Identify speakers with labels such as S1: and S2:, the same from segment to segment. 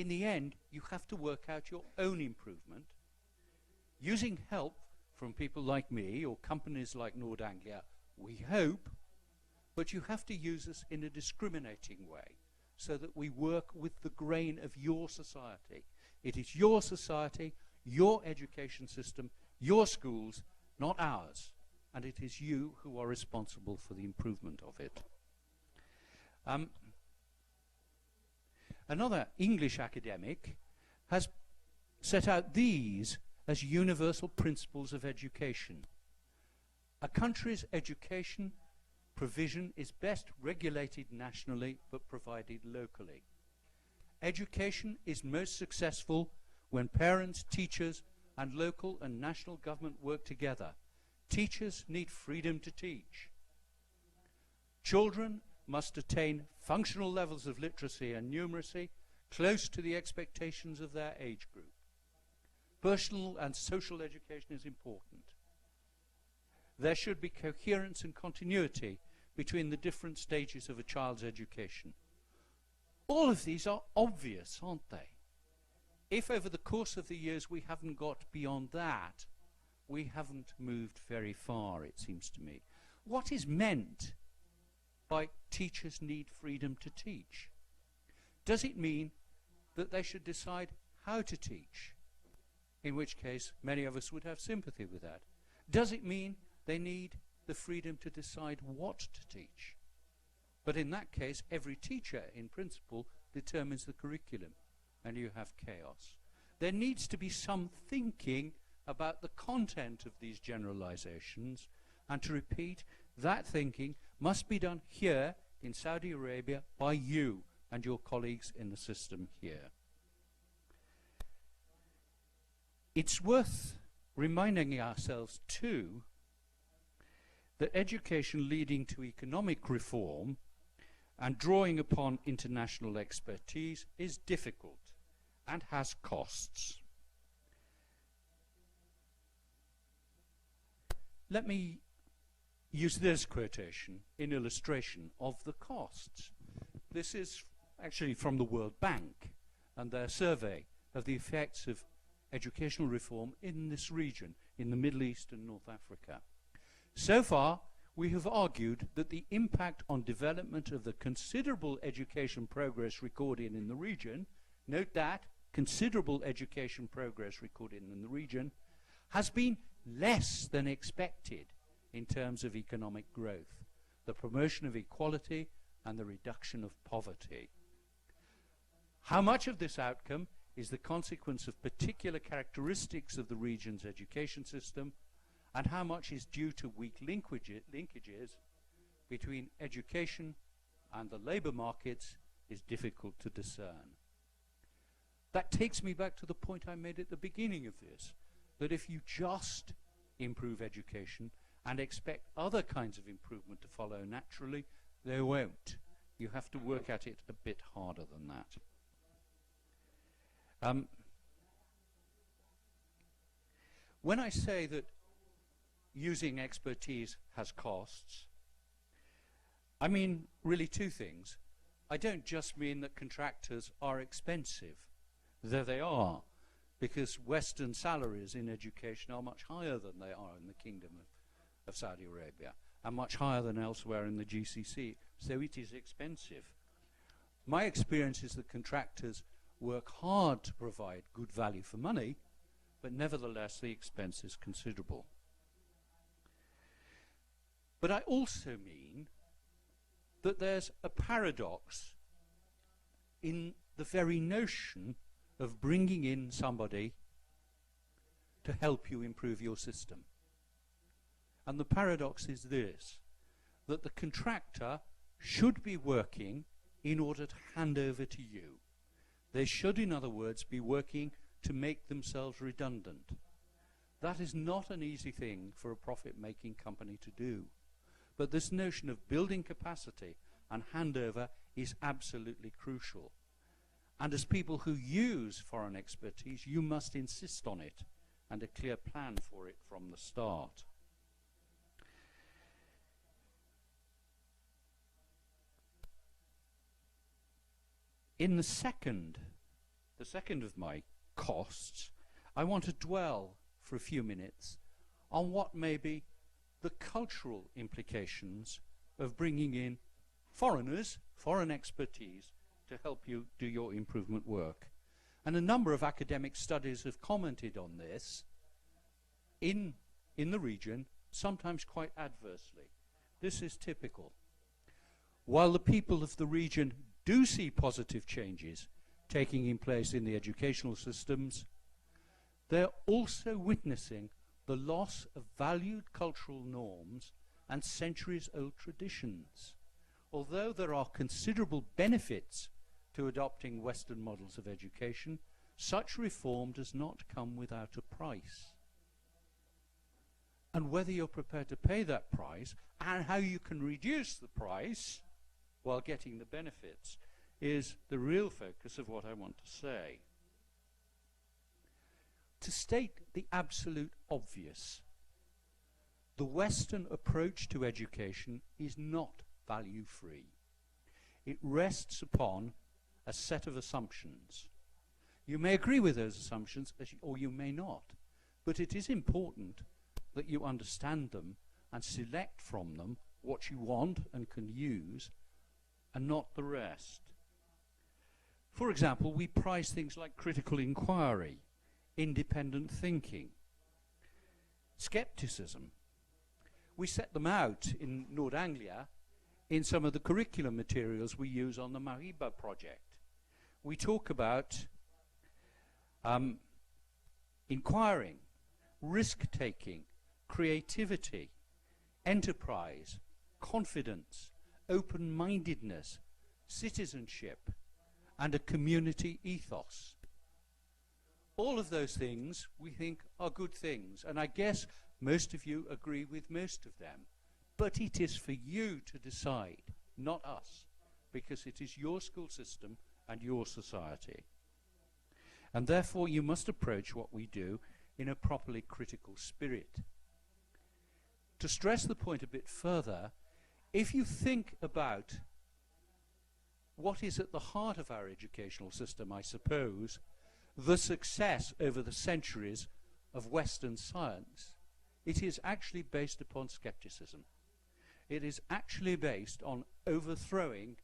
S1: in the end, you have to work out your own improvement, using help from people like me or companies like Nord Anglia, we hope, but you have to use us in a discriminating way so that we work with the grain of your society. It is your society, your education system, your schools, not ours, and it is you who are responsible for the improvement of it. Another English academic has set out these as universal principles of education. A country's education provision is best regulated nationally but provided locally. Education is most successful when parents, teachers, and local and national government work together. Teachers need freedom to teach. Children must attain functional levels of literacy and numeracy close to the expectations of their age group. Personal and social education is important. There should be coherence and continuity between the different stages of a child's education. All of these are obvious, aren't they? If over the course of the years we haven't got beyond that, we haven't moved very far, it seems to me. What is meant by teachers need freedom to teach? Does it mean that they should decide how to teach? In which case, many of us would have sympathy with that. Does it mean they need the freedom to decide what to teach? But in that case, every teacher, in principle, determines the curriculum, and you have chaos. There needs to be some thinking about the content of these generalizations, and to repeat, that thinking must be done here in Saudi Arabia by you and your colleagues in the system here. It's worth reminding ourselves too that education leading to economic reform and drawing upon international expertise is difficult and has costs. Let me use this quotation in illustration of the costs. This is actually from the World Bank and their survey of the effects of educational reform in this region, in the Middle East and North Africa. So far, we have argued that the impact on development of the considerable education progress recorded in the region, note that, considerable education progress recorded in the region, has been less than expected in terms of economic growth, the promotion of equality and the reduction of poverty. How much of this outcome is the consequence of particular characteristics of the region's education system, and how much is due to weak linkages between education and the labour markets is difficult to discern. That takes me back to the point I made at the beginning of this, that if you just improve education and expect other kinds of improvement to follow naturally, they won't. You have to work at it a bit harder than that. When I say that using expertise has costs, I mean really two things. I don't just mean that contractors are expensive, though they are, because Western salaries in education are much higher than they are in the Kingdom of Saudi Arabia, and much higher than elsewhere in the GCC, so it is expensive. My experience is that contractors work hard to provide good value for money, but nevertheless the expense is considerable. But I also mean that there's a paradox in the very notion of bringing in somebody to help you improve your system. And the paradox is this, that the contractor should be working in order to hand over to you. They should, in other words, be working to make themselves redundant. That is not an easy thing for a profit-making company to do. But this notion of building capacity and handover is absolutely crucial. And as people who use foreign expertise, you must insist on it and a clear plan for it from the start. In the second the second of my costs, I want to dwell for a few minutes on what may be the cultural implications of bringing in foreigners, foreign expertise, to help you do your improvement work. And a number of academic studies have commented on this in the region, sometimes quite adversely. This is typical. While the people of the region do see positive changes taking in place in the educational systems, they're also witnessing the loss of valued cultural norms and centuries-old traditions. Although there are considerable benefits to adopting Western models of education, such reform does not come without a price. And whether you're prepared to pay that price and how you can reduce the price while getting the benefits is the real focus of what I want to say. To state the absolute obvious, the Western approach to education is not value-free. It rests upon a set of assumptions. You may agree with those assumptions, or you may not, but it is important that you understand them and select from them what you want and can use, and not the rest. For example, we prize things like critical inquiry, independent thinking, skepticism. We set them out in North Anglia in some of the curriculum materials we use on the Mariba project. We talk about inquiring, risk-taking, creativity, enterprise, confidence, open-mindedness, citizenship, and a community ethos. All of those things we think are good things, and I guess most of you agree with most of them. But it is for you to decide, not us, because it is your school system and your society. And therefore you must approach what we do in a properly critical spirit. To stress the point a bit further, if you think about what is at the heart of our educational system, I suppose, the success over the centuries of Western science, it is actually based upon skepticism. It is actually based on overthrowing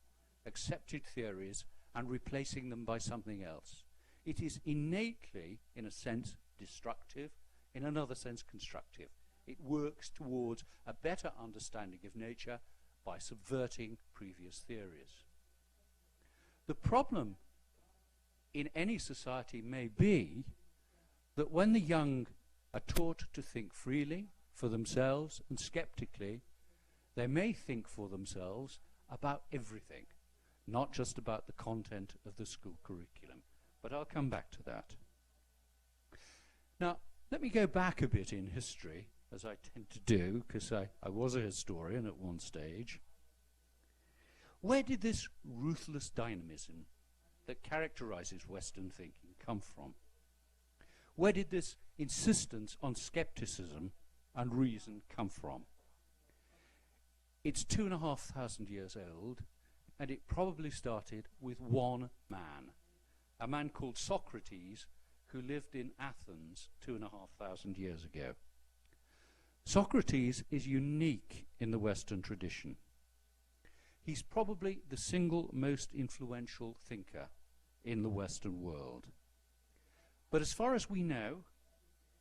S1: accepted theories and replacing them by something else. It is innately, in a sense, destructive, in another sense, constructive. It works towards a better understanding of nature by subverting previous theories. The problem in any society may be that when the young are taught to think freely for themselves and skeptically, they may think for themselves about everything, not just about the content of the school curriculum. But I'll come back to that. Now, let me go back a bit in history, as I tend to do, because I was a historian at one stage. Where did this ruthless dynamism that characterizes Western thinking come from? Where did this insistence on skepticism and reason come from? It's 2,500 years old, and it probably started with one man, a man called Socrates, who lived in Athens 2,500 years ago. Socrates is unique in the Western tradition. He's probably the single most influential thinker in the Western world. But as far as we know,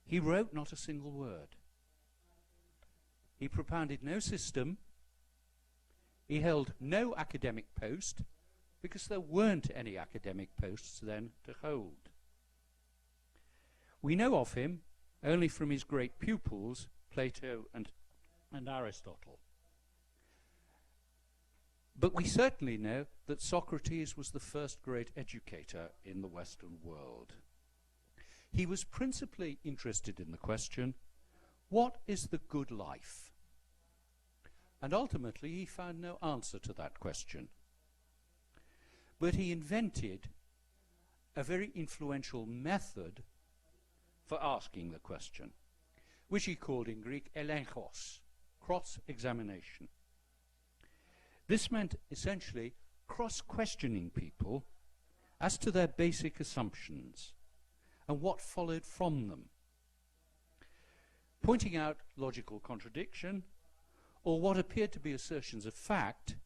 S1: he wrote not a single word. He propounded no system. He held no academic post, because there weren't any academic posts then to hold. We know of him only from his great pupils, Plato and Aristotle. But we certainly know that Socrates was the first great educator in the Western world. He was principally interested in the question, what is the good life? And ultimately he found no answer to that question. But he invented a very influential method for asking the question, which he called in Greek elenchos, cross-examination. This meant essentially cross-questioning people as to their basic assumptions and what followed from them, pointing out logical contradiction or what appeared to be assertions of fact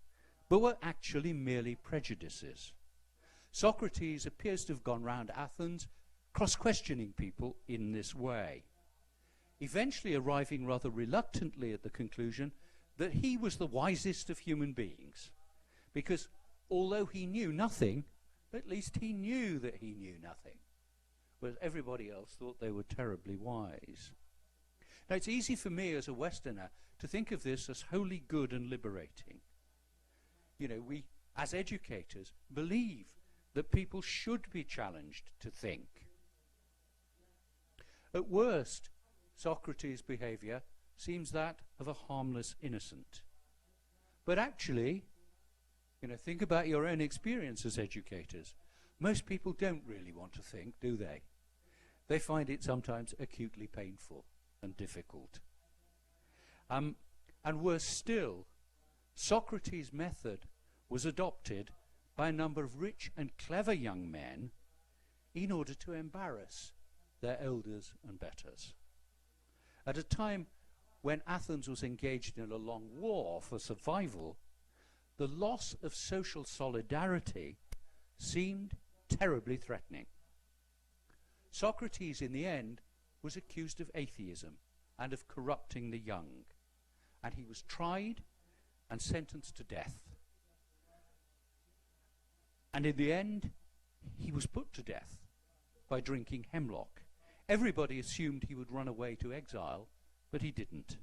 S1: but were actually merely prejudices. Socrates appears to have gone round Athens cross-questioning people in this way, eventually arriving rather reluctantly at the conclusion that he was the wisest of human beings, because although he knew nothing, at least he knew that he knew nothing, whereas everybody else thought they were terribly wise. Now, it's easy for me as a Westerner to think of this as wholly good and liberating. You know, we, as educators, believe that people should be challenged to think. At worst, Socrates' behavior seems that of a harmless innocent. But actually, you know, think about your own experience as educators. Most people don't really want to think, do they? They find it sometimes acutely painful and difficult. And worse still, Socrates' method was adopted by a number of rich and clever young men in order to embarrass their elders and betters. At a time when Athens was engaged in a long war for survival, the loss of social solidarity seemed terribly threatening. Socrates, in the end, was accused of atheism and of corrupting the young, and he was tried and sentenced to death. And in the end, he was put to death by drinking hemlock. Everybody assumed he would run away to exile, but he didn't.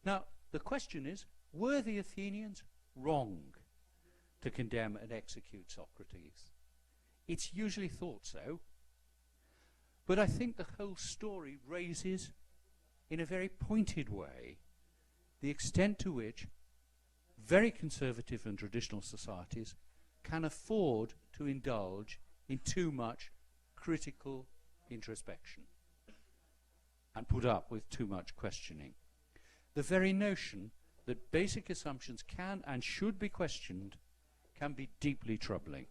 S1: Now, the question is, were the Athenians wrong to condemn and execute Socrates? It's usually thought so, but I think the whole story raises, in a very pointed way, the extent to which very conservative and traditional societies can afford to indulge in too much critical introspection and put up with too much questioning. The very notion that basic assumptions can and should be questioned can be deeply troubling.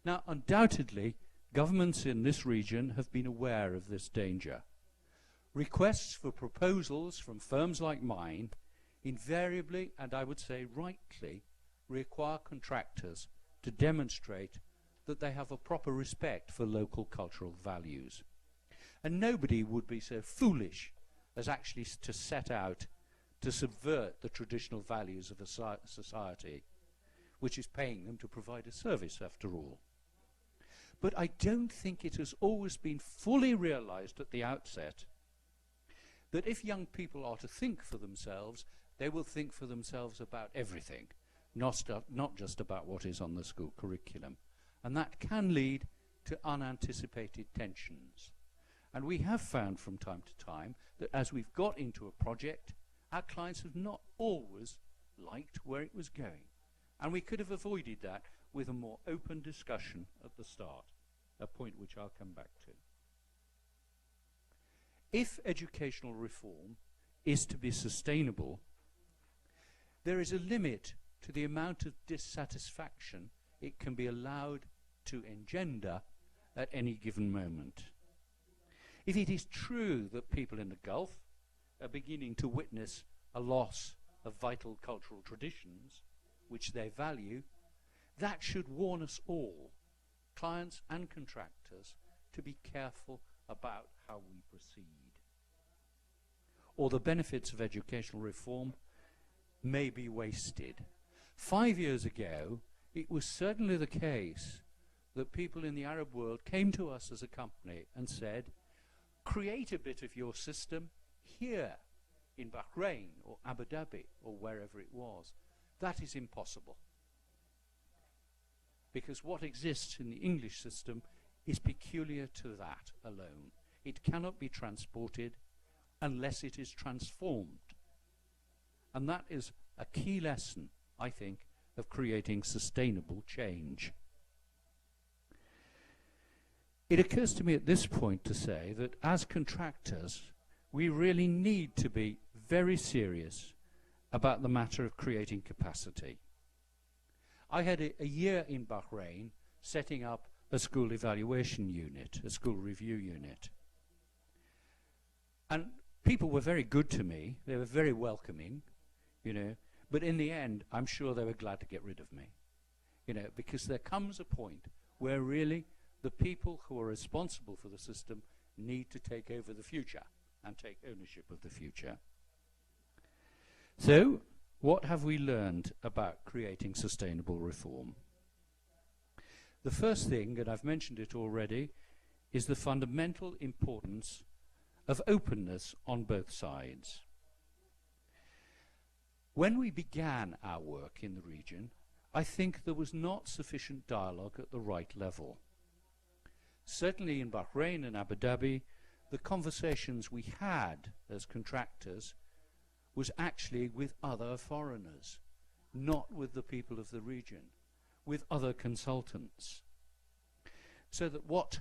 S1: Now, undoubtedly, governments in this region have been aware of this danger. Requests for proposals from firms like mine invariably, and I would say rightly, require contractors to demonstrate that they have a proper respect for local cultural values. And nobody would be so foolish as actually to set out to subvert the traditional values of a society, which is paying them to provide a service after all. But I don't think it has always been fully realized at the outset that if young people are to think for themselves, they will think for themselves about everything, not just about what is on the school curriculum. And that can lead to unanticipated tensions. And we have found from time to time that as we've got into a project, our clients have not always liked where it was going. And we could have avoided that with a more open discussion at the start, a point which I'll come back to. If educational reform is to be sustainable, there is a limit to the amount of dissatisfaction it can be allowed to engender at any given moment. If it is true that people in the Gulf are beginning to witness a loss of vital cultural traditions which they value, that should warn us all, clients and contractors, to be careful about how we proceed. Or the benefits of educational reform may be wasted. 5 years ago, it was certainly the case that people in the Arab world came to us as a company and said, create a bit of your system here in Bahrain or Abu Dhabi or wherever it was. That is impossible. Because what exists in the English system is peculiar to that alone. It cannot be transported unless it is transformed. And that is a key lesson, I think, of creating sustainable change. It occurs to me at this point to say that as contractors, we really need to be very serious about the matter of creating capacity. I had a year in Bahrain setting up a school evaluation unit, a school review unit. And people were very good to me. They were very welcoming, you know. But in the end, I'm sure they were glad to get rid of me, you know, because there comes a point where really the people who are responsible for the system need to take over the future and take ownership of the future. So, what have we learned about creating sustainable reform? The first thing, and I've mentioned it already, is the fundamental importance of openness on both sides. When we began our work in the region, I think there was not sufficient dialogue at the right level. Certainly in Bahrain and Abu Dhabi, the conversations we had as contractors was actually with other foreigners, not with the people of the region, with other consultants. So that what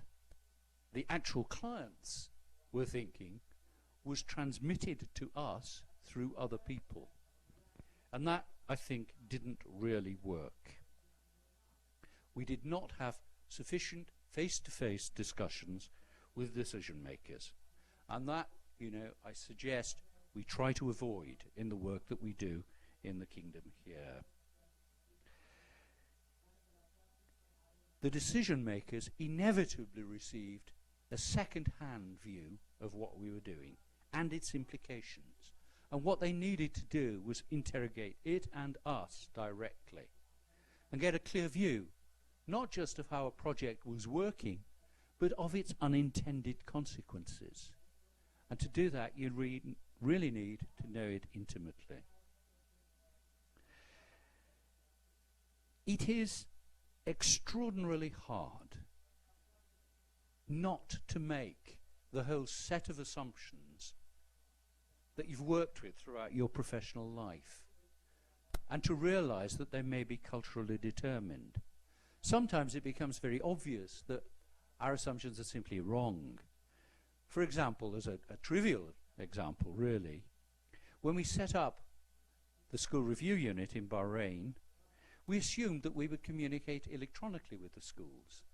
S1: the actual clients were thinking was transmitted to us through other people. And that, I think, didn't really work. We did not have sufficient face-to-face discussions with decision makers. And that, you know, I suggest we try to avoid in the work that we do in the kingdom here. The decision makers inevitably received a second-hand view of what we were doing and its implications. And what they needed to do was interrogate it and us directly and get a clear view, not just of how a project was working, but of its unintended consequences. And to do that, you really need to know it intimately. It is extraordinarily hard not to make the whole set of assumptions that you've worked with throughout your professional life, and to realize that they may be culturally determined. Sometimes it becomes very obvious that our assumptions are simply wrong. For example, as a trivial example really, when we set up the school review unit in Bahrain, we assumed that we would communicate electronically with the schools.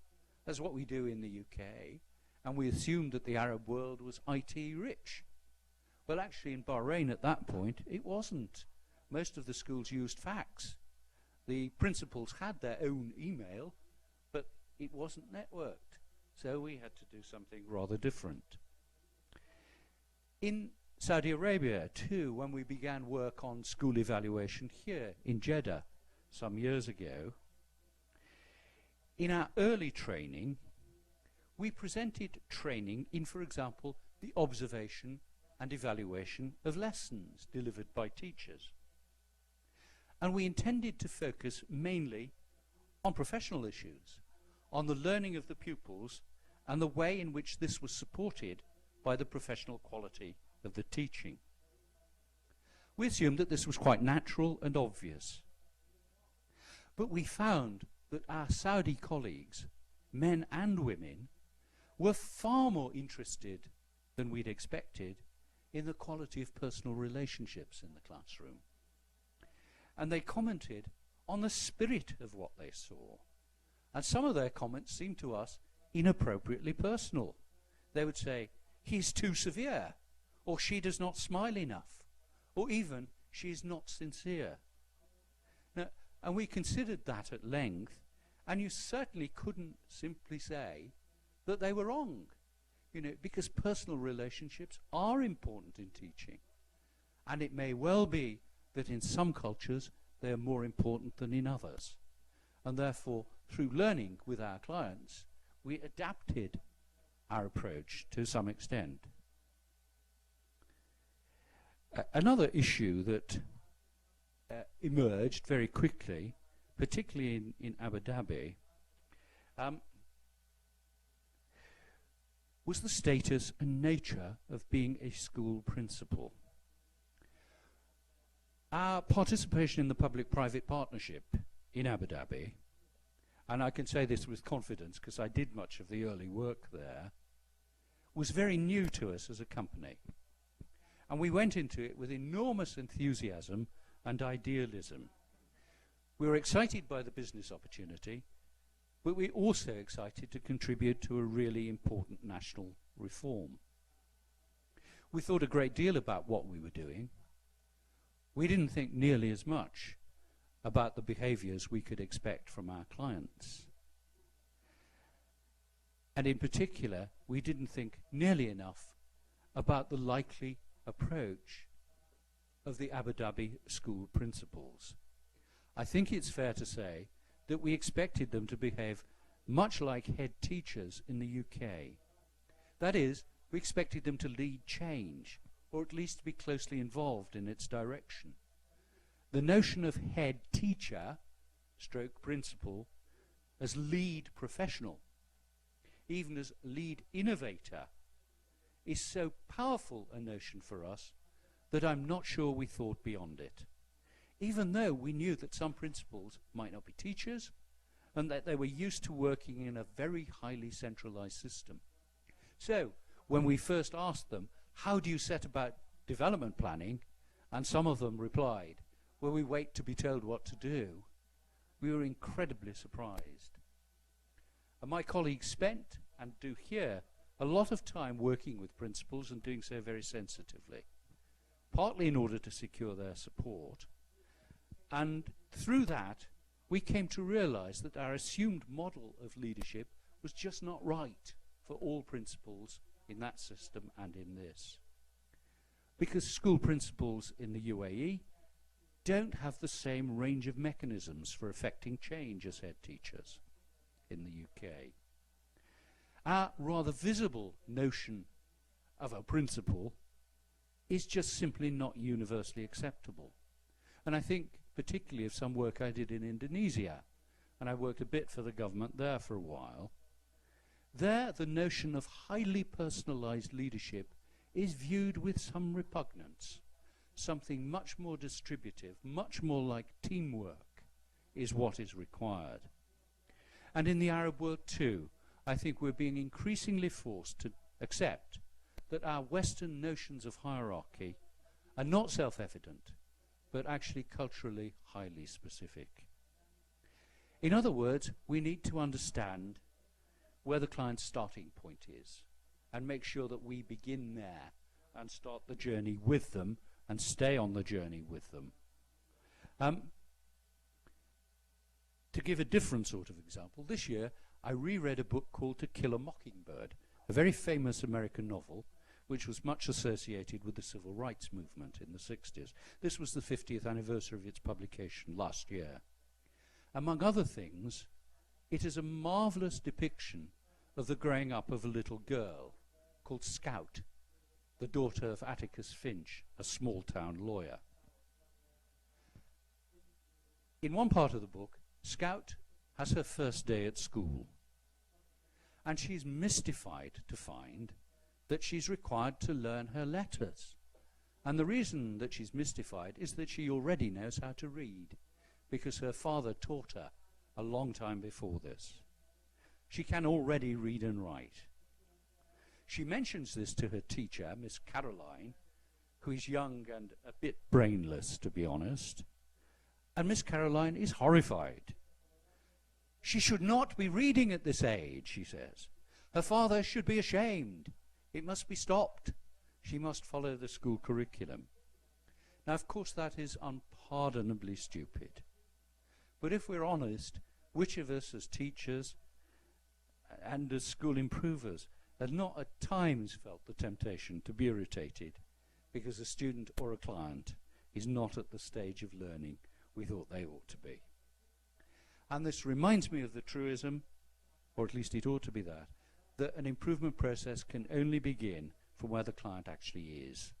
S1: That's what we do in the UK, and we assumed that the Arab world was IT rich. Well, actually in Bahrain at that point it wasn't. Most of the schools used fax. The principals had their own email, but it wasn't networked. So we had to do something rather different. In Saudi Arabia too, when we began work on school evaluation here in Jeddah some years ago, in our early training we presented training in, for example, the observation and evaluation of lessons delivered by teachers. And we intended to focus mainly on professional issues, on the learning of the pupils and the way in which this was supported by the professional quality of the teaching. We assumed that this was quite natural and obvious. But we found that our Saudi colleagues, men and women, were far more interested than we'd expected in the quality of personal relationships in the classroom. And they commented on the spirit of what they saw. And some of their comments seemed to us inappropriately personal. They would say, "He's too severe," or "she does not smile enough," or even, "she is not sincere." Now, and we considered that at length, and you certainly couldn't simply say that they were wrong, you know, because personal relationships are important in teaching. And it may well be that in some cultures they are more important than in others. And therefore, through learning with our clients, we adapted our approach to some extent. Another issue that emerged very quickly, particularly in Abu Dhabi, was the status and nature of being a school principal. Our participation in the public-private partnership in Abu Dhabi, and I can say this with confidence because I did much of the early work there, was very new to us as a company. And we went into it with enormous enthusiasm and idealism. We were excited by the business opportunity, but we were also excited to contribute to a really important national reform. We thought a great deal about what we were doing. We didn't think nearly as much about the behaviors we could expect from our clients. And in particular, we didn't think nearly enough about the likely approach of the Abu Dhabi school principals. I think it's fair to say that we expected them to behave much like head teachers in the UK. That is, we expected them to lead change, or at least to be closely involved in its direction. The notion of head teacher, stroke principal, as lead professional, even as lead innovator, is so powerful a notion for us that I'm not sure we thought beyond it, even though we knew that some principals might not be teachers and that they were used to working in a very highly centralized system. So when we first asked them, how do you set about development planning, and some of them replied, well, we wait to be told what to do, we were incredibly surprised. And my colleagues spent, and do here, a lot of time working with principals and doing so very sensitively, partly in order to secure their support. And through that, we came to realize that our assumed model of leadership was just not right for all principals in that system and in this. Because school principals in the UAE don't have the same range of mechanisms for effecting change as head teachers in the UK. Our rather visible notion of a principal is just simply not universally acceptable. And I think particularly of some work I did in Indonesia, and I worked a bit for the government there for a while. There, the notion of highly personalized leadership is viewed with some repugnance. Something much more distributive, much more like teamwork, is what is required. And in the Arab world too, I think we're being increasingly forced to accept that our Western notions of hierarchy are not self-evident, but actually culturally highly specific. In other words, we need to understand where the client's starting point is and make sure that we begin there and start the journey with them and stay on the journey with them. To give a different sort of example, this year I reread a book called To Kill a Mockingbird, a very famous American novel which was much associated with the civil rights movement in the 60s. This was the 50th anniversary of its publication last year. Among other things, it is a marvelous depiction of the growing up of a little girl called Scout, the daughter of Atticus Finch, a small-town lawyer. In one part of the book, Scout has her first day at school, and she's mystified to find that she's required to learn her letters. And the reason that she's mystified is that she already knows how to read, because her father taught her a long time before this. She can already read and write. She mentions this to her teacher, Miss Caroline, who is young and a bit brainless, to be honest. And Miss Caroline is horrified. She should not be reading at this age, she says. Her father should be ashamed. It must be stopped. She must follow the school curriculum. Now, of course, that is unpardonably stupid. But if we're honest, which of us as teachers and as school improvers have not at times felt the temptation to be irritated because a student or a client is not at the stage of learning we thought they ought to be? And this reminds me of the truism, or at least it ought to be that an improvement process can only begin from where the client actually is.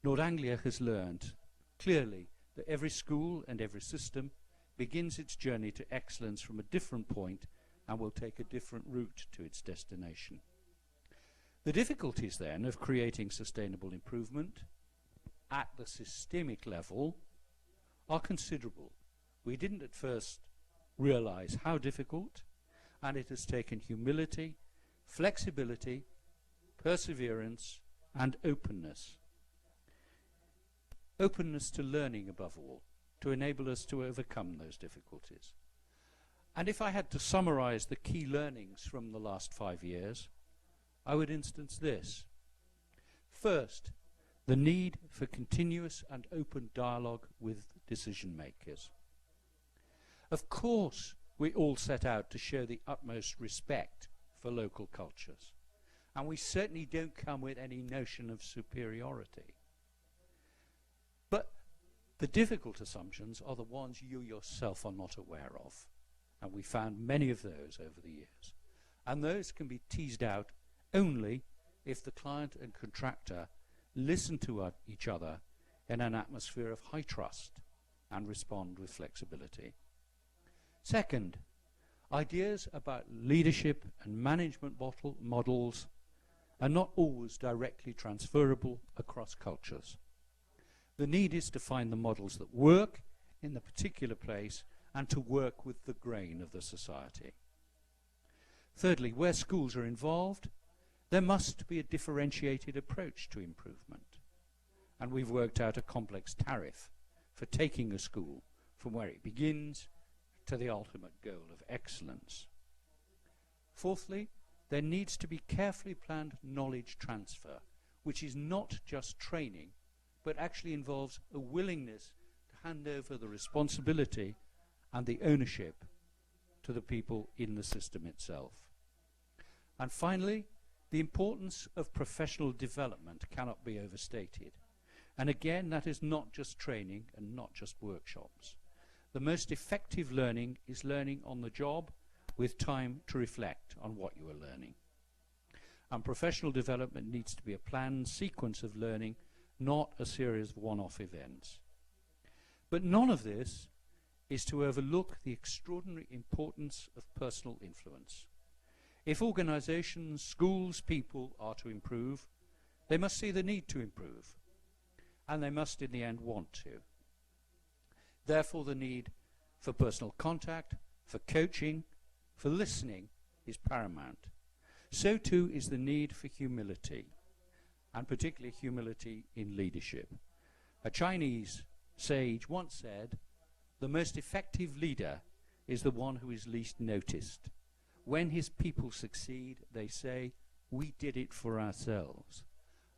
S1: Nord Anglia has learned clearly that every school and every system begins its journey to excellence from a different point and will take a different route to its destination. The difficulties then of creating sustainable improvement at the systemic level are considerable. We didn't at first realize how difficult, and it has taken humility, flexibility, perseverance, and openness. Openness to learning above all, to enable us to overcome those difficulties. And if I had to summarize the key learnings from the last 5 years, I would instance this. First, the need for continuous and open dialogue with decision makers. Of course, we all set out to show the utmost respect for local cultures, and we certainly don't come with any notion of superiority. But the difficult assumptions are the ones you yourself are not aware of, and we found many of those over the years. And those can be teased out only if the client and contractor listen to each other in an atmosphere of high trust and respond with flexibility. Second, ideas about leadership and management models are not always directly transferable across cultures. The need is to find the models that work in the particular place and to work with the grain of the society. Thirdly, where schools are involved, there must be a differentiated approach to improvement. And we've worked out a complex tariff for taking a school from where it begins to the ultimate goal of excellence. Fourthly, there needs to be carefully planned knowledge transfer, which is not just training, but actually involves a willingness to hand over the responsibility and the ownership to the people in the system itself. And finally, the importance of professional development cannot be overstated. And again, that is not just training and not just workshops. The most effective learning is learning on the job with time to reflect on what you are learning. And professional development needs to be a planned sequence of learning, not a series of one-off events. But none of this is to overlook the extraordinary importance of personal influence. If organizations, schools, people are to improve, they must see the need to improve, and they must in the end want to. Therefore, the need for personal contact, for coaching, for listening is paramount. So too is the need for humility, and particularly humility in leadership. A Chinese sage once said, "The most effective leader is the one who is least noticed. When his people succeed, they say, 'We did it for ourselves.'"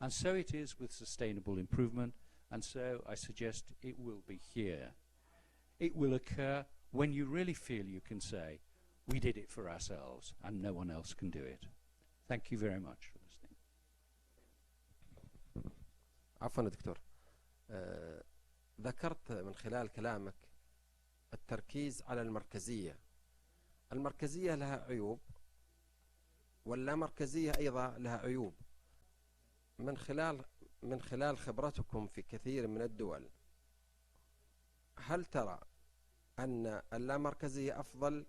S1: And so it is with sustainable improvement, and so I suggest it will be here. It will occur when you really feel you can say, "We did it for ourselves and no one else can do it." Thank you very much for listening.
S2: عفوا دكتور، ذكرت من خلال كلامك التركيز على المركزية. المركزية لها عيوب واللامركزية أيضا لها عيوب. من خلال خبرتكم في كثير من الدول، هل ترى أن اللامركزية أفضل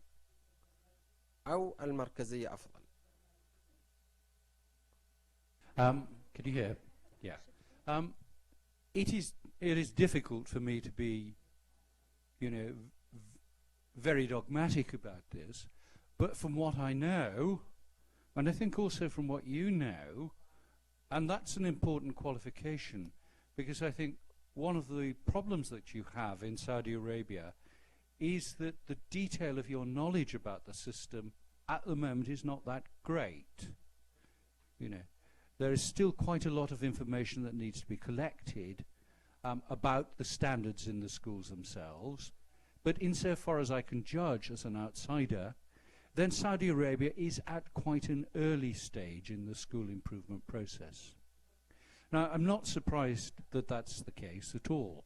S2: أو المركزية أفضل؟
S1: Can you hear? Yeah. It is difficult for me to be, very dogmatic about this, but from what I know, and I think also from what you know, and that's an important qualification, because I think one of the problems that you have in Saudi Arabia is that the detail of your knowledge about the system at the moment is not that great. There is still quite a lot of information that needs to be collected about the standards in the schools themselves. But insofar as I can judge as an outsider, then Saudi Arabia is at quite an early stage in the school improvement process. Now, I'm not surprised that that's the case at all.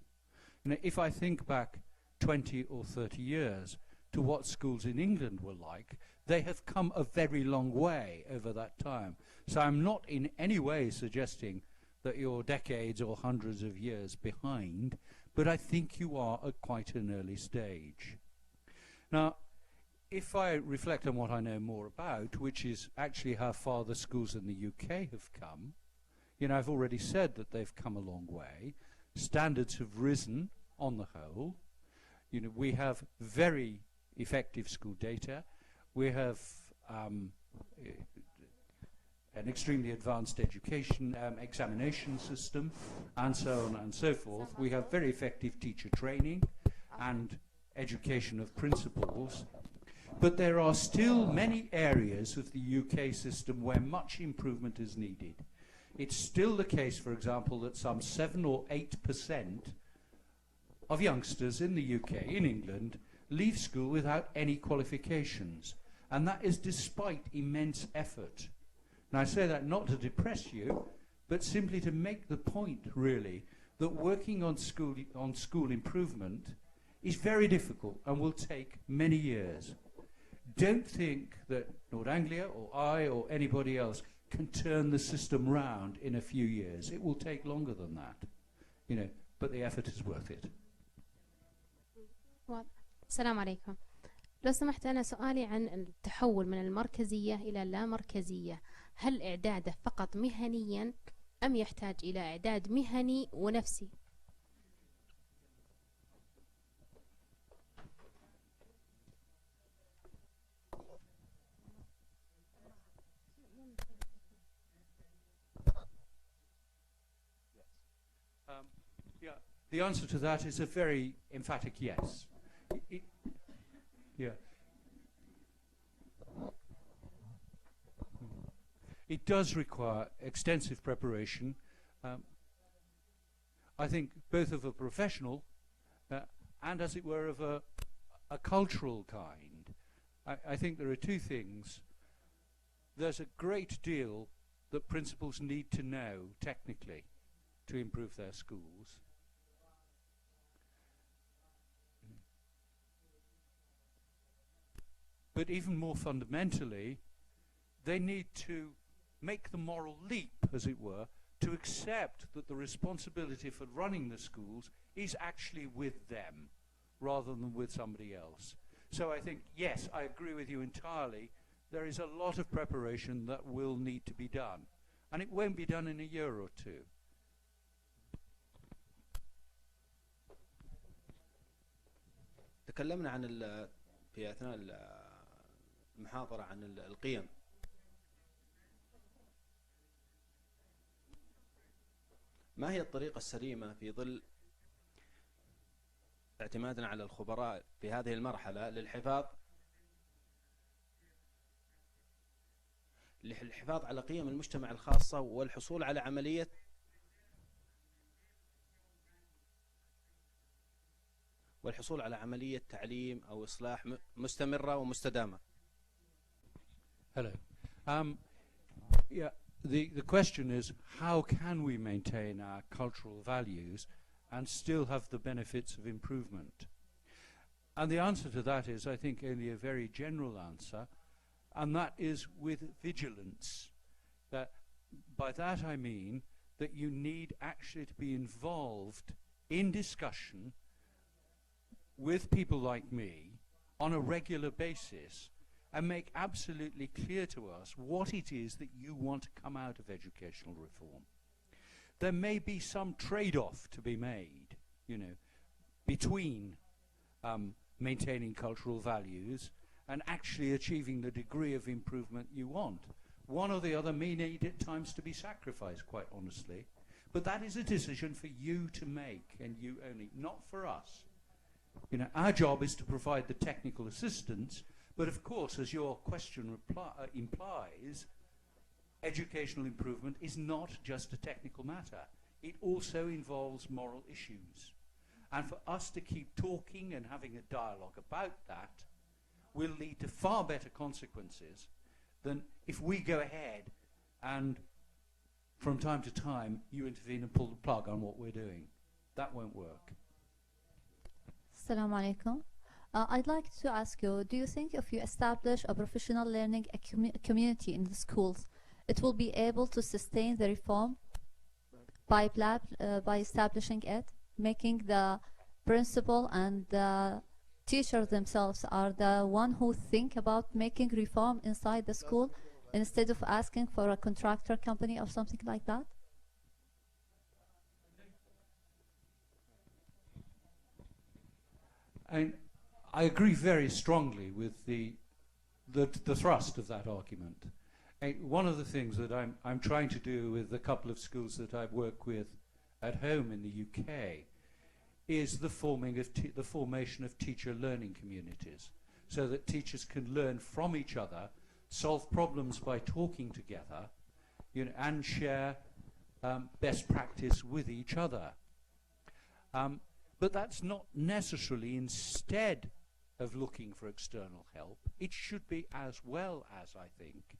S1: If I think back 20 or 30 years to what schools in England were like, they have come a very long way over that time. So I'm not in any way suggesting that you're decades or hundreds of years behind, but I think you are at quite an early stage. Now, if I reflect on what I know more about, which is actually how far the schools in the UK have come, I've already said that they've come a long way. Standards have risen on the whole. We have very effective school data. We have an extremely advanced education examination system, and so on and so forth. We have very effective teacher training. and education of principals. But there are still many areas of the UK system where much improvement is needed. It's still the case, for example, that some 7 or 8% of youngsters in the UK, in England, leave school without any qualifications. And that is despite immense effort. And I say that not to depress you, but simply to make the point, really, that working on school improvement is very difficult and will take many years. Don't think that North Anglia or I or anybody else can turn the system round in a few years. It will take longer than that, you know, but the effort is worth it.
S3: السلام عليكم. لو سمحت، أنا سؤالي عن التحول من المركزية إلى اللامركزية. هل إعداده فقط مهنيا أم يحتاج إلى إعداد مهني ونفسي؟
S1: Yeah, the answer to that is a very emphatic yes. It does require extensive preparation. I think both of a professional and, as it were, of a cultural kind. I think there are two things. There's a great deal that principals need to know technically to improve their schools. But even more fundamentally, they need to make the moral leap, as it were, to accept that the responsibility for running the schools is actually with them rather than with somebody else. So I think, yes, I agree with you entirely. There is a lot of preparation that will need to be done. And it won't be done in a year or two.
S4: تكلمنا عن في أثناء المحاضرة عن القيم. ما هي الطريقة السليمة في ظل اعتمادنا على الخبراء في هذه المرحلة للحفاظ على قيم المجتمع الخاصة والحصول على عملية تعليم أو إصلاح مستمرة ومستدامة.
S1: Hello. The question is, how can we maintain our cultural values and still have the benefits of improvement? And the answer to that is, I think, only a very general answer, and that is with vigilance. By that I mean that you need actually to be involved in discussion with people like me on a regular basis and make absolutely clear to us what it is that you want to come out of educational reform. There may be some trade-off to be made, you know, between maintaining cultural values and actually achieving the degree of improvement you want. One or the other may need at times to be sacrificed, quite honestly, but that is a decision for you to make, and you only, not for us. You know, our job is to provide the technical assistance, but of course, as your question implies, educational improvement is not just a technical matter. It also involves moral issues. And for us to keep talking and having a dialogue about that will lead to far better consequences than if we go ahead and from time to time you intervene and pull the plug on what we're doing. That won't work.
S5: Assalamu alaikum. I'd like to ask you, do you think if you establish a professional learning community in the schools, it will be able to sustain the reform by establishing it, making the principal and the teachers themselves are the one who think about making reform inside the school instead of asking for a contractor company or something like that?
S1: I agree very strongly with the thrust of that argument. One of the things that I'm trying to do with a couple of schools that I work with at home in the UK is the formation of teacher learning communities, so that teachers can learn from each other, solve problems by talking together, you know, and share best practice with each other. But that's not necessarily instead of looking for external help. It should be as well as, I think.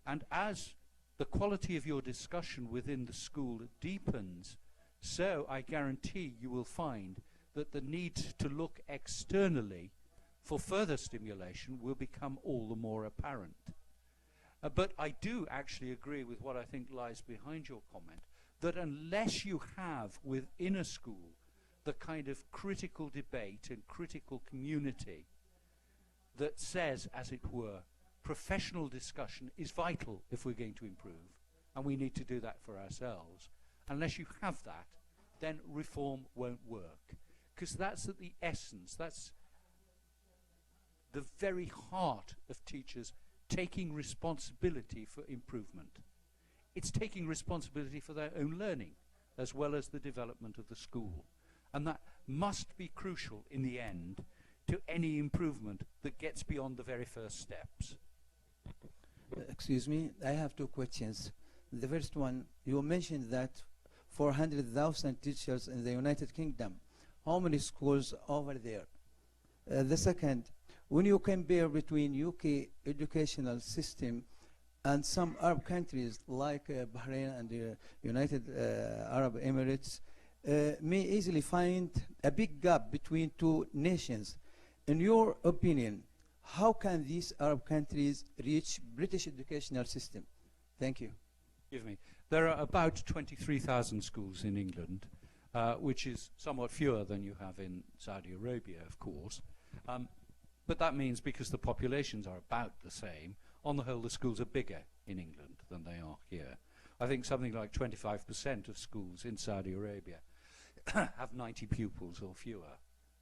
S1: And as the quality of your discussion within the school deepens, so I guarantee you will find that the need to look externally for further stimulation will become all the more apparent. But I do actually agree with what I think lies behind your comment, that unless you have within a school the kind of critical debate and critical community that says, as it were, professional discussion is vital if we're going to improve, and we need to do that for ourselves. Unless you have that, then reform won't work, because that's at the essence, that's the very heart of teachers taking responsibility for improvement. It's taking responsibility for their own learning as well as the development of the school. And that must be crucial in the end to any improvement that gets beyond the very first steps.
S6: Excuse me, I have two questions. The first one, you mentioned that 400,000 teachers in the United Kingdom. How many schools over there? The second, when you compare between UK educational system and some Arab countries like Bahrain and the United Arab Emirates, may easily find a big gap between two nations. In your opinion, how can these Arab countries reach British educational system? Thank you.
S1: Give me. There are about 23,000 schools in England, which is somewhat fewer than you have in Saudi Arabia, of course. But that means because the populations are about the same, on the whole the schools are bigger in England than they are here. I think something like 25% of schools in Saudi Arabia have 90 pupils or fewer.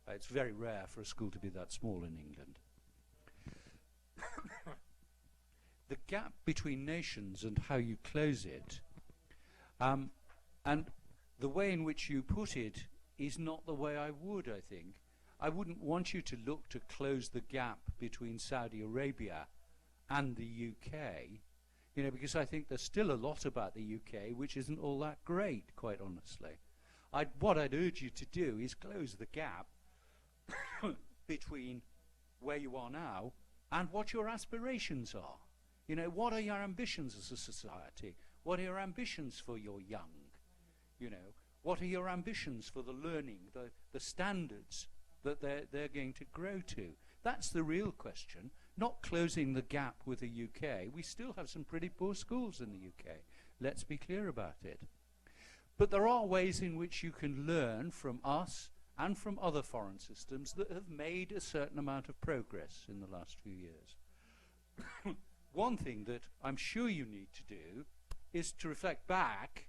S1: It's very rare for a school to be that small in England. The gap between nations and how you close it, and the way in which you put it is not the way I would, I think. I wouldn't want you to look to close the gap between Saudi Arabia and the UK, you know, because I think there's still a lot about the UK which isn't all that great, quite honestly. What I'd urge you to do is close the gap between where you are now and what your aspirations are. You know, what are your ambitions as a society? What are your ambitions for your young? You know, what are your ambitions for the learning, the standards that they're going to grow to? That's the real question, not closing the gap with the UK. We still have some pretty poor schools in the UK. Let's be clear about it. But there are ways in which you can learn from us and from other foreign systems that have made a certain amount of progress in the last few years. One thing that I'm sure you need to do is to reflect back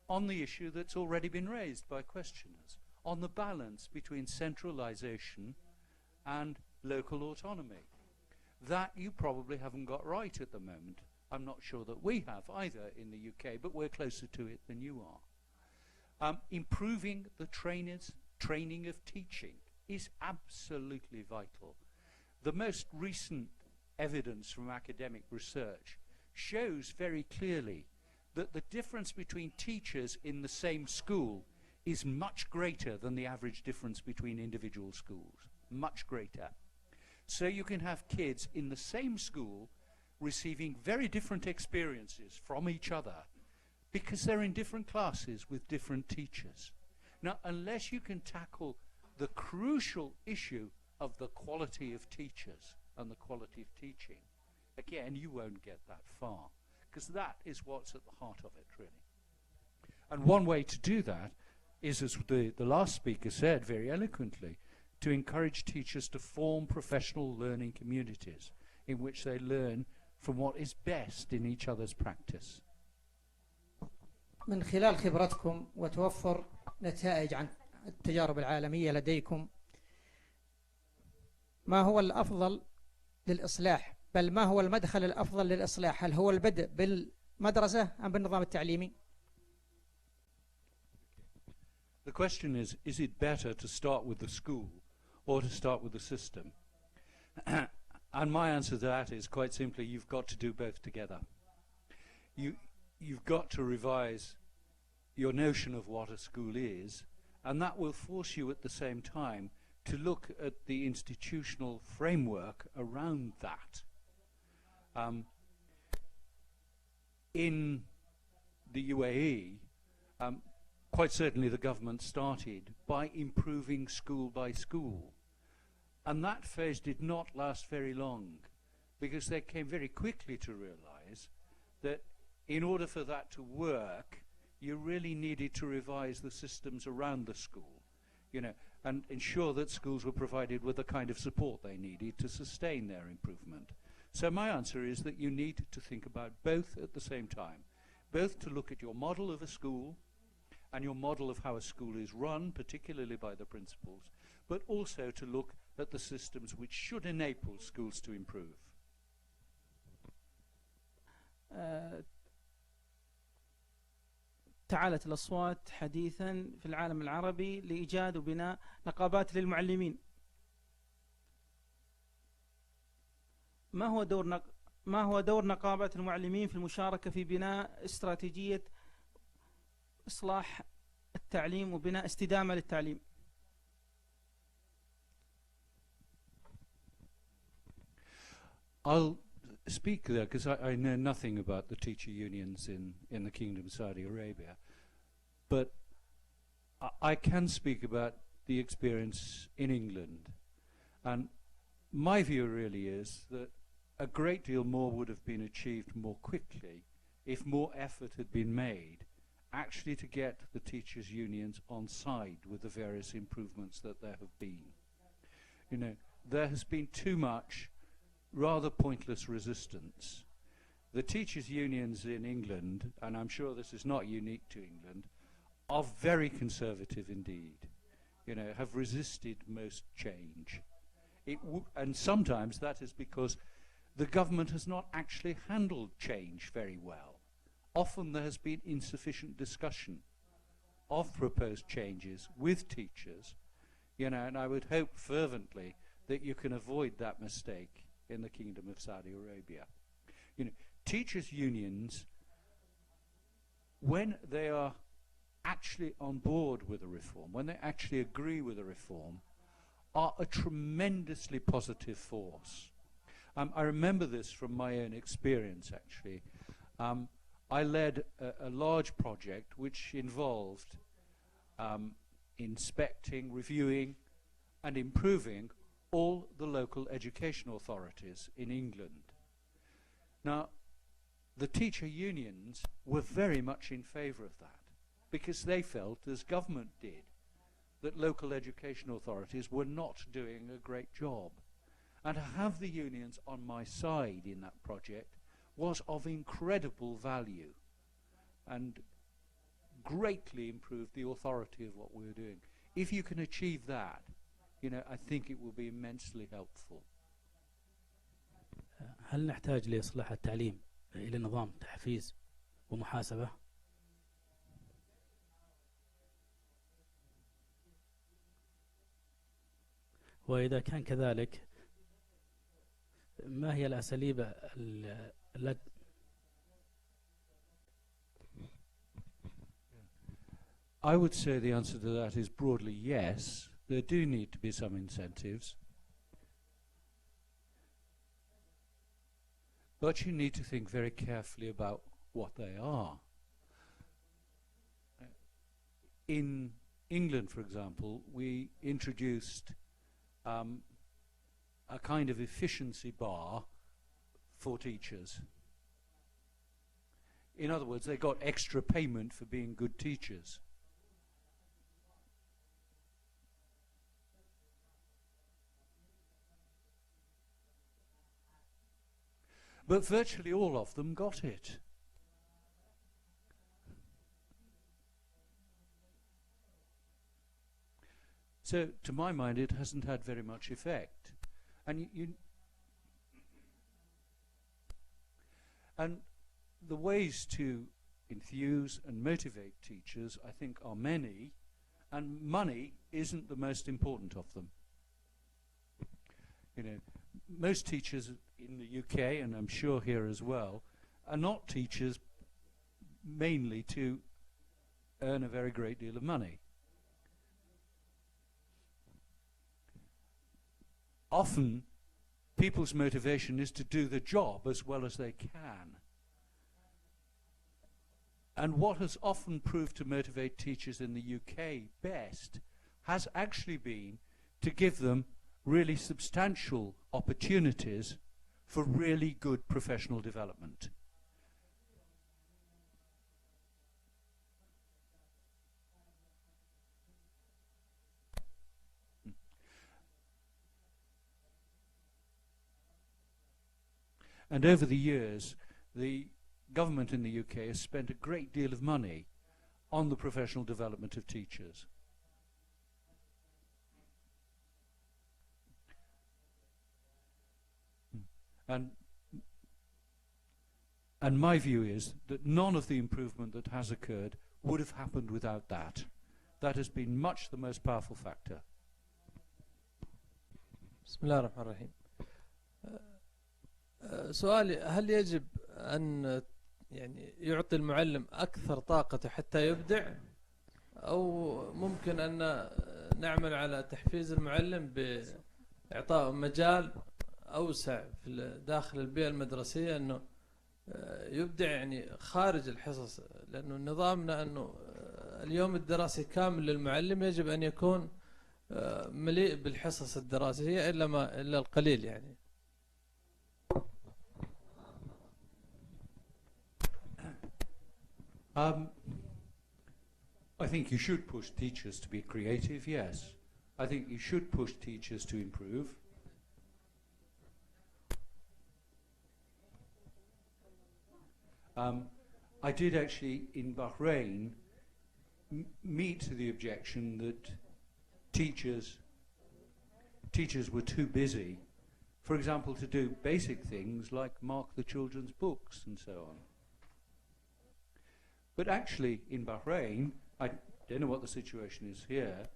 S1: on the issue that's already been raised by questioners, on the balance between centralization and local autonomy. That you probably haven't got right at the moment. I'm not sure that we have either in the UK, but we're closer to it than you are. Improving the training of teaching is absolutely vital. The most recent evidence from academic research shows very clearly that the difference between teachers in the same school is much greater than the average difference between individual schools, much greater. So you can have kids in the same school receiving very different experiences from each other because they're in different classes with different teachers. Now, unless you can tackle the crucial issue of the quality of teachers and the quality of teaching, again, you won't get that far, because that is what's at the heart of it, really. And one way to do that is, as the last speaker said very eloquently, to encourage teachers to form professional learning communities in which they learn from what is best in each other's practice.
S7: من خلال خبرتكم وتوفر نتائج عن التجارب العالمية لديكم، ما هو الأفضل للإصلاح؟ بل ما هو المدخل الأفضل للإصلاح؟ هل هو البدء بالمدرسة أم بالنظام التعليمي؟
S1: The question is it better to start with the school or to start with the system? And my answer to that is quite simply, you've got to do both together. You've got to revise your notion of what a school is, and that will force you at the same time to look at the institutional framework around that. In the UAE, quite certainly the government started by improving school by school. And that phase did not last very long, because they came very quickly to realize that in order for that to work, you really needed to revise the systems around the school, you know, and ensure that schools were provided with the kind of support they needed to sustain their improvement. So my answer is that you need to think about both at the same time, both to look at your model of a school and your model of how a school is run, particularly by the principals, but also to look at the systems which should enable schools to improve.
S8: تعالت الأصوات حديثا في العالم العربي لإيجاد وبناء نقابات للمعلمين. ما هو دور نقابات المعلمين في المشاركة في بناء استراتيجية إصلاح التعليم وبناء استدامة للتعليم؟
S1: I'll speak there because I know nothing about the teacher unions in the Kingdom of Saudi Arabia, but I can speak about the experience in England. And my view really is that a great deal more would have been achieved more quickly if more effort had been made actually to get the teachers' unions on side with the various improvements that there have been. You know, there has been too much rather pointless resistance. The teachers' unions in England, and I'm sure this is not unique to England, are very conservative indeed. You know, have resisted most change. And sometimes that is because the government has not actually handled change very well. Often there has been insufficient discussion of proposed changes with teachers, you know, and I would hope fervently that you can avoid that mistake in the Kingdom of Saudi Arabia. You know, teachers' unions, when they are actually on board with a reform, when they actually agree with a reform, are a tremendously positive force. I remember this from my own experience, actually. I led a large project which involved inspecting, reviewing, and improving all the local education authorities in England. Now, the teacher unions were very much in favour of that, because they felt, as government did, that local education authorities were not doing a great job. And to have the unions on my side in that project was of incredible value and greatly improved the authority of what we were doing. If you can achieve that, you know, I think it will be immensely helpful.
S9: هل نحتاج لإصلاح التعليم إلى نظام تحفيز ومحاسبة؟ وإذا كان كذلك ما هي الأساليب التي
S1: I would say the answer to that is broadly yes. There do need to be some incentives. But you need to think very carefully about what they are. In England, for example, we introduced a kind of efficiency bar for teachers. In other words, they got extra payment for being good teachers. But virtually all of them got it. So, to my mind, it hasn't had very much effect. And and the ways to enthuse and motivate teachers, I think, are many, and money isn't the most important of them. You know, most teachers in the UK, and I'm sure here as well, are not teachers mainly to earn a very great deal of money. Often, people's motivation is to do the job as well as they can. And what has often proved to motivate teachers in the UK best has actually been to give them really substantial opportunities for really good professional development. And over the years, the government in the UK has spent a great deal of money on the professional development of teachers. And my view is that none of the improvement that has occurred would have happened without that. That has been much the most powerful factor.
S10: بسم الله الرحمن الرحيم. سؤالي، هل يجب أن يعني يعطي المعلم أكثر طاقته حتى يبدع، أو ممكن أن نعمل على تحفيز المعلم بإعطاء مجال أوسع في داخل البيئة المدرسية أنه يبدع يعني خارج الحصص؟ لأنه نظامنا أنه اليوم الدراسي كامل للمعلم يجب أن يكون مليء بالحصص الدراسية إلا القليل يعني.
S1: I think you should push teachers to be creative, yes. I think you should push teachers to improve. I did actually, in Bahrain, meet the objection that teachers were too busy, for example, to do basic things like mark the children's books and so on. But actually, in Bahrain, I don't know what the situation is here,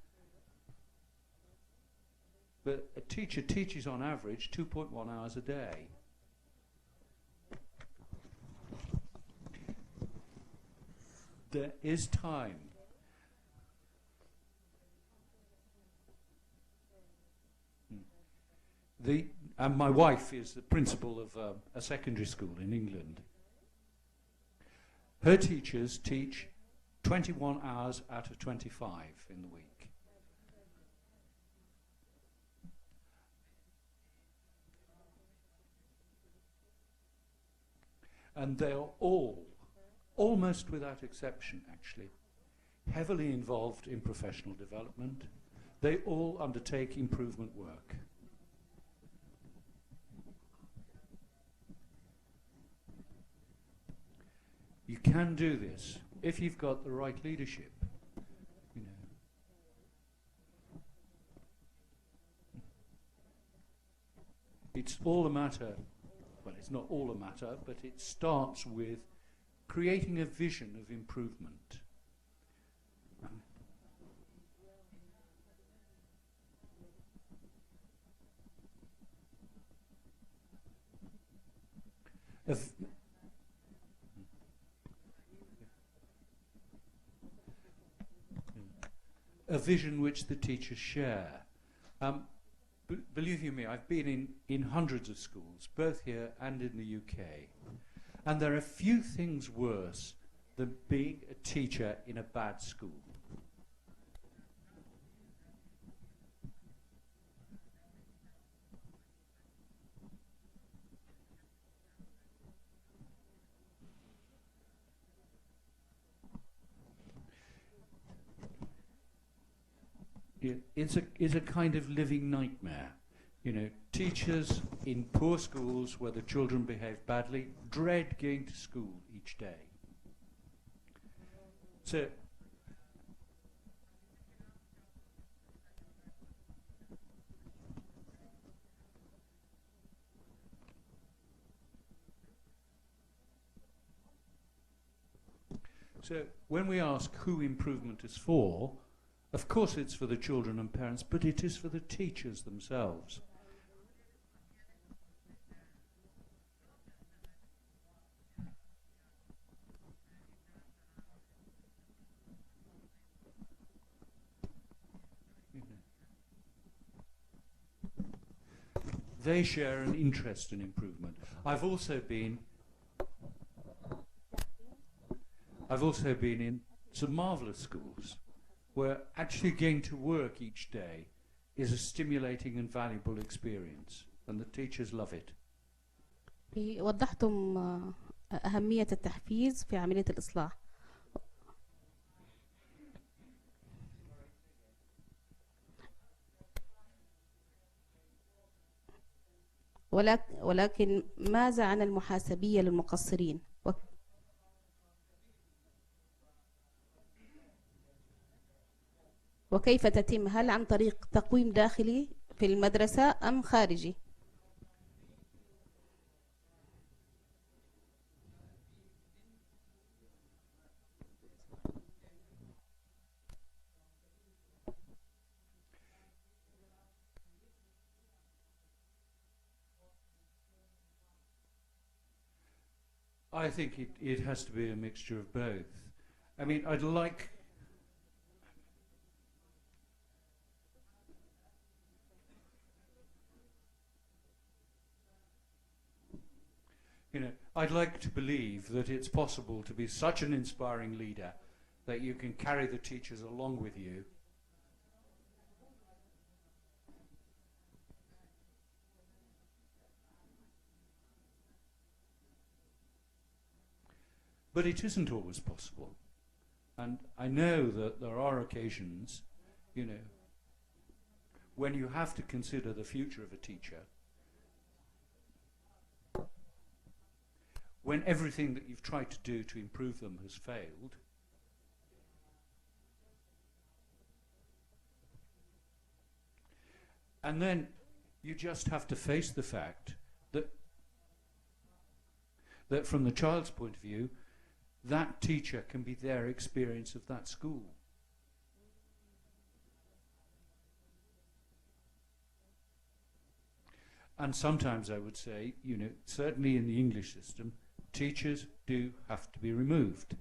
S1: but a teacher teaches on average 2.1 hours a day. There is time. And my wife is the principal of a secondary school in England. Her teachers teach 21 hours out of 25 in the week. And they are all, almost without exception actually, heavily involved in professional development. They all undertake improvement work. You can do this if you've got the right leadership, you know. It's all a matter, well, it's not all a matter, but it starts with creating a vision of improvement. A vision which the teachers share. Believe you me, I've been in hundreds of schools, both here and in the UK, and there are few things worse than being a teacher in a bad school. It's a kind of living nightmare. You know, teachers in poor schools where the children behave badly dread going to school each day. So when we ask who improvement is for, Of course it's for the children and parents, but it is for the teachers themselves. They share an interest in improvement. I've also been in some marvellous schools where actually going to work each day is a stimulating and valuable experience, and the teachers love it.
S11: وضحتم أهمية التحفيز في عملية الإصلاح. ولكن ماذا عن المحاسبية للمقصرين؟ وكيف تتم؟ هل عن طريق تقويم داخلي في المدرسة أم خارجي؟
S1: I think it has to be a mixture of both. I mean, I'd like to believe that it's possible to be such an inspiring leader that you can carry the teachers along with you. But it isn't always possible. And I know that there are occasions, when you have to consider the future of a teacher, when everything that you've tried to do to improve them has failed, and then you just have to face the fact that from the child's point of view, that teacher can be their experience of that school. And sometimes I would say, certainly in the English system, teachers do have to be removed.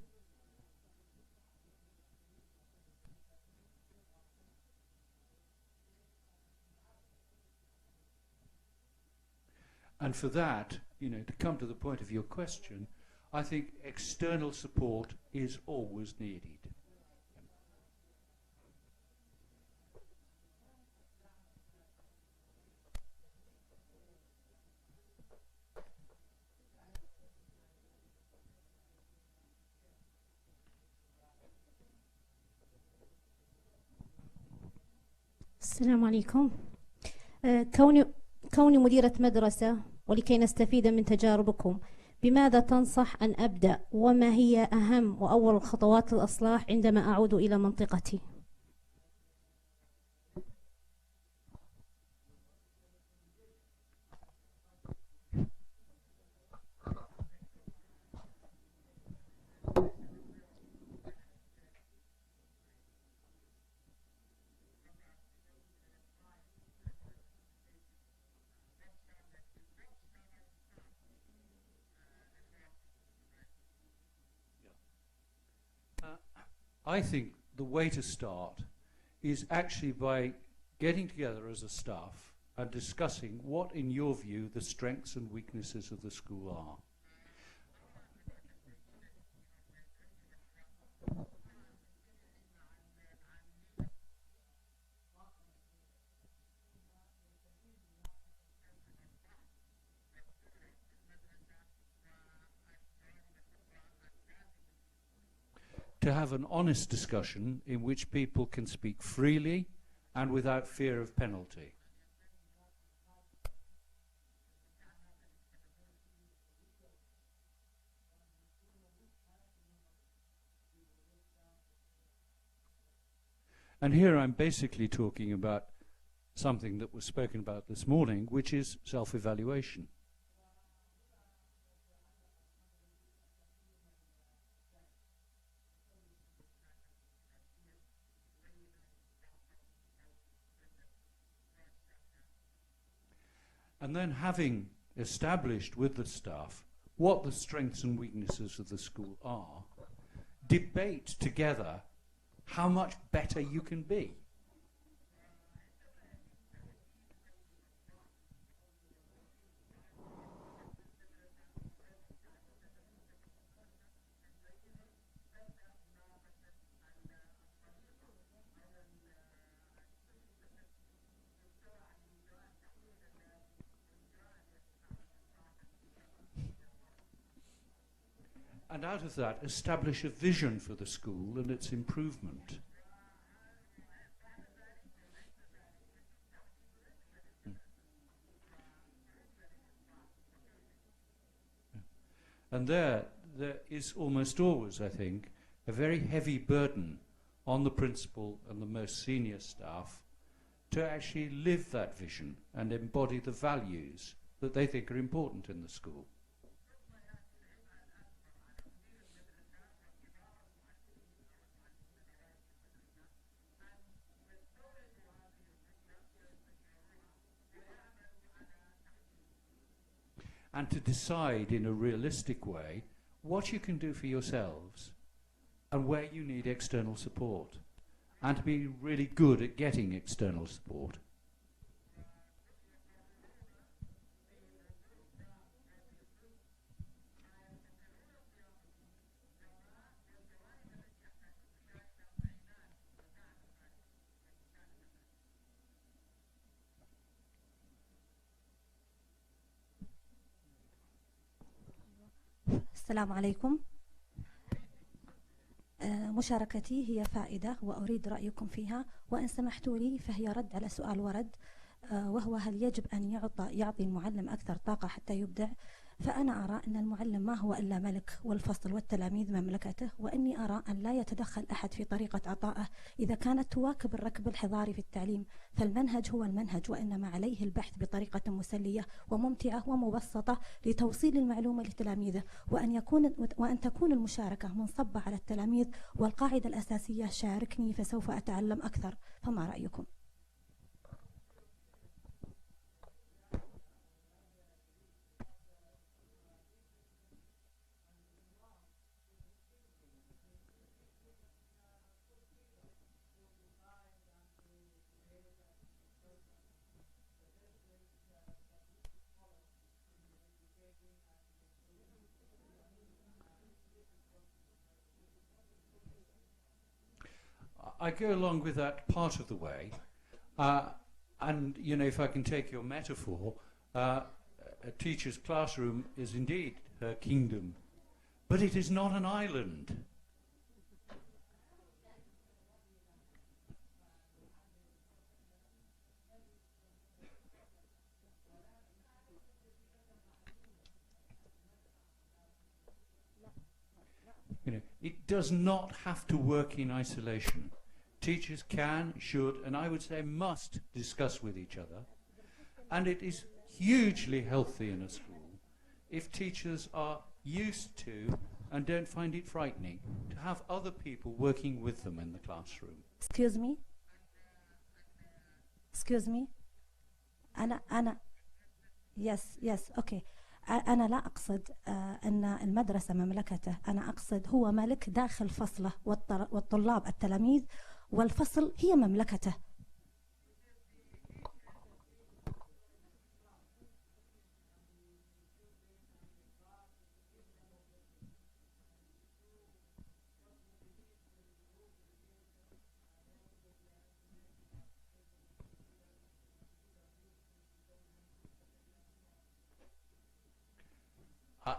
S1: And for that, to come to the point of your question, I think external support is always needed.
S12: السلام عليكم. كوني مديرة مدرسة ولكي نستفيد من تجاربكم، بماذا تنصح أن أبدأ؟ وما هي أهم وأول خطوات الإصلاح عندما أعود إلى منطقتي؟
S1: I think the way to start is actually by getting together as a staff and discussing what, in your view, the strengths and weaknesses of the school are. To have an honest discussion in which people can speak freely and without fear of penalty. And here I'm basically talking about something that was spoken about this morning, which is self-evaluation. And then having established with the staff what the strengths and weaknesses of the school are, debate together how much better you can be. And out of that, establish a vision for the school and its improvement. And there is almost always, I think, a very heavy burden on the principal and the most senior staff to actually live that vision and embody the values that they think are important in the school. And to decide in a realistic way what you can do for yourselves and where you need external support, and to be really good at getting external support.
S13: السلام عليكم. مشاركتي هي فائدة وأريد رأيكم فيها، وإن سمحتوا لي فهي رد على سؤال ورد، وهو هل يجب أن يعطي المعلم أكثر طاقة حتى يبدع؟ فأنا أرى أن المعلم ما هو إلا ملك، والفصل والتلاميذ مملكته، وإني أرى أن لا يتدخل أحد في طريقة عطائه إذا كانت تواكب الركب الحضاري في التعليم، فالمنهج هو المنهج، وإنما عليه البحث بطريقة مسلية وممتعة ومبسطة لتوصيل المعلومة لتلاميذه، وأن تكون المشاركة منصبة على التلاميذ، والقاعدة الأساسية شاركني فسوف أتعلم أكثر. فما رأيكم؟
S1: I go along with that part of the way, and you know, if I can take your metaphor, a teacher's classroom is indeed her kingdom, but it is not an island. You know, it does not have to work in isolation. Teachers can, should, and I would say must discuss with each other. And it is hugely healthy in a school if teachers are used to and don't find it frightening to have other people working with them in the classroom.
S13: Excuse me? Excuse me? Yes, okay. أنا لا أقصد أن المدرسة مملكته، أنا أقصد هو ملك داخل فصله، والطلاب التلاميذ، والفصل هي مملكته.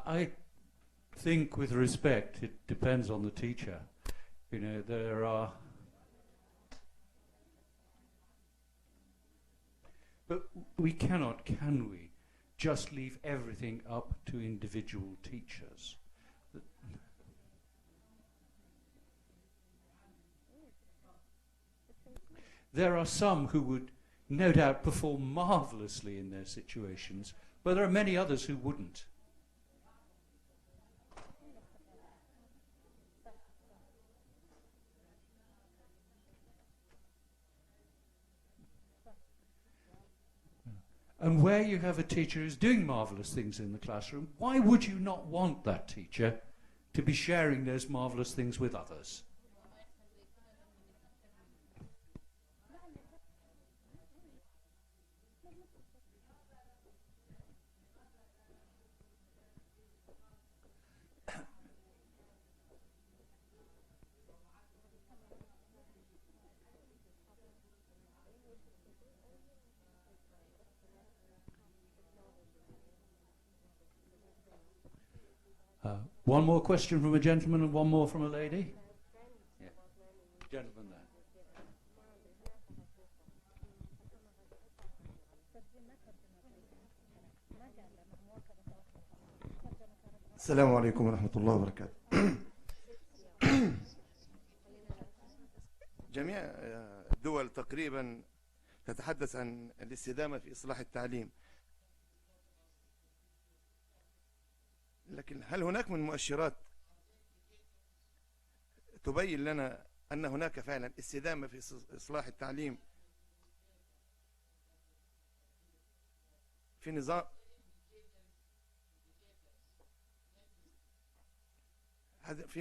S1: I think, with respect, it depends on the teacher. You know, there are... But we cannot, can we, just leave everything up to individual teachers? There are some who would no doubt perform marvellously in their situations, but there are many others who wouldn't. And where you have a teacher who's doing marvellous things in the classroom, why would you not want that teacher to be sharing those marvellous things with others? One more question from a gentleman and one more from a lady. Yeah. Gentleman there.
S14: السلام عليكم ورحمة الله وبركاته. جميع الدول تقريبا تتحدث عن الاستدامة في إصلاح التعليم، لكن هل هناك من مؤشرات تبين لنا أن هناك فعلا استدامة في إصلاح التعليم في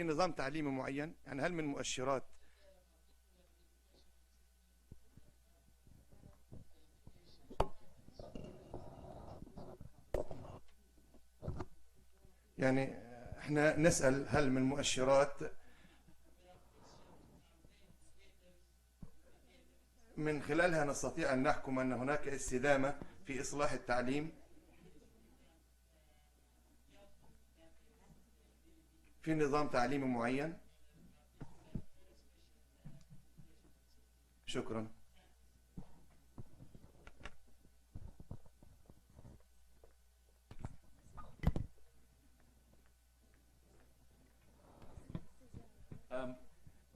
S14: نظام تعليمي معين؟ يعني هل من مؤشرات يعني احنا نسأل هل من مؤشرات من خلالها نستطيع أن نحكم أن هناك استدامة في إصلاح التعليم في نظام تعليمي معين؟ شكرا.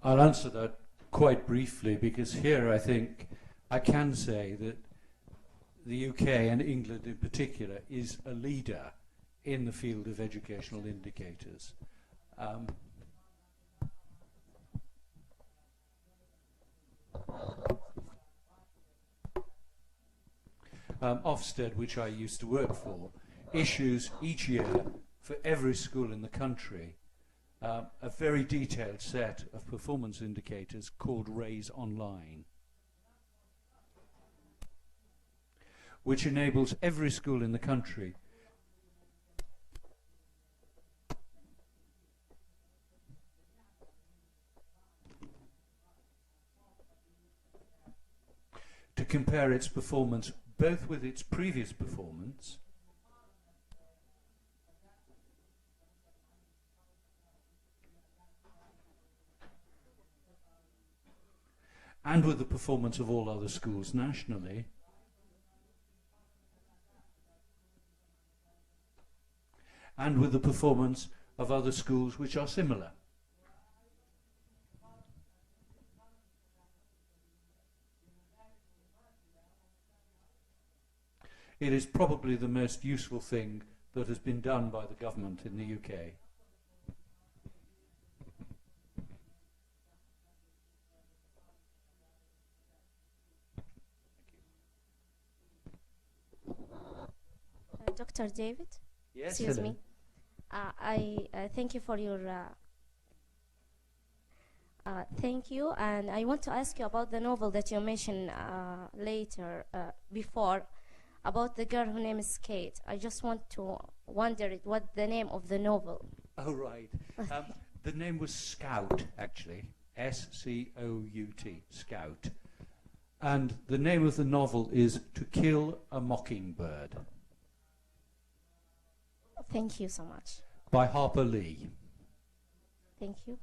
S1: I'll answer that quite briefly, because here I think I can say that the UK and England in particular is a leader in the field of educational indicators. Ofsted, which I used to work for, issues each year for every school in the country a very detailed set of performance indicators called Raise Online, which enables every school in the country to compare its performance both with its previous performance and with the performance of all other schools nationally, and with the performance of other schools which are similar. It is probably the most useful thing that has been done by the government in the UK.
S15: Dr. David?
S1: Yes,
S15: excuse
S1: hello.
S15: me. I thank you for your thank you, and I want to ask you about the novel that you mentioned before, about the girl whose name is Kate. I just want to wonder what the name of the novel.
S1: Oh, right. The name was Scout, actually. S-C-O-U-T, Scout. And the name of the novel is To Kill a Mockingbird.
S15: Thank you so much.
S1: By Harper Lee.
S15: Thank you.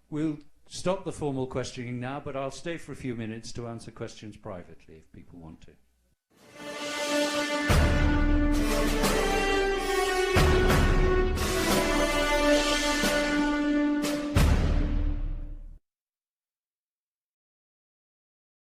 S1: We'll stop the formal questioning now, but I'll stay for a few minutes to answer questions privately if people want to.